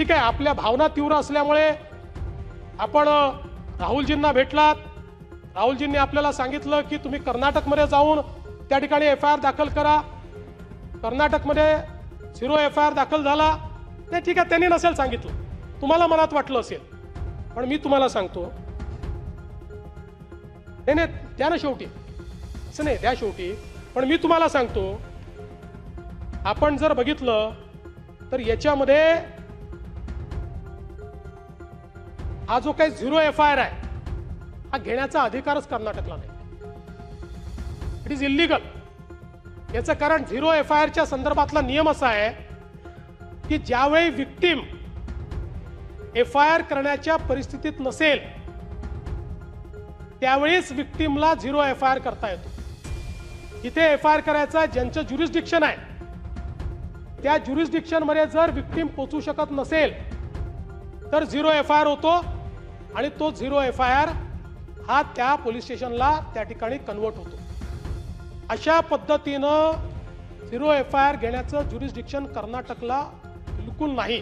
ठीक आहे, आपल्या भावना तीव्र असल्यामुळे आपण राहुलजींना भेटलात, राहुलजींनी आपल्याला सांगितलं की तुम्ही कर्नाटकमध्ये जाऊन त्या ठिकाणी FIR दाखल करा, कर्नाटकमध्ये 0 FIR दाखल झाला. नाही ठीक आहे, त्यांनी नसेल सांगितलं, तुम्हाला मनात वाटलं असेल, पण मी तुम्हाला सांगतो, नाही द्या ना शेवटी, असं नाही द्या शेवटी, पण मी तुम्हाला सांगतो, आपण जर बघितलं तर याच्यामध्ये हा जो काही 0 FIR आहे हा घेण्याचा अधिकारच कर्नाटकला नाही. It is illegal. याचं कारण 0 FIR च्या संदर्भातला नियम असा आहे की ज्यावेळी विक्टीम FIR करण्याच्या परिस्थितीत नसेल त्यावेळीच विक्टीमला 0 FIR करता येतो. इथे FIR करायचा ज्यांचं ज्युरिस्डिक्शन आहे त्या ज्युरिस्डिक्शन मध्ये जर विक्टीम पोहोचू शकत नसेल तर 0 FIR होतो आणि तो 0 FIR हा त्या पोलीस स्टेशनला त्या ठिकाणी कन्वर्ट होतो. अशा पद्धतीनं 0 FIR घेण्याचं ज्युरिस्डिक्शन कर्नाटकला बिलकुल नाही.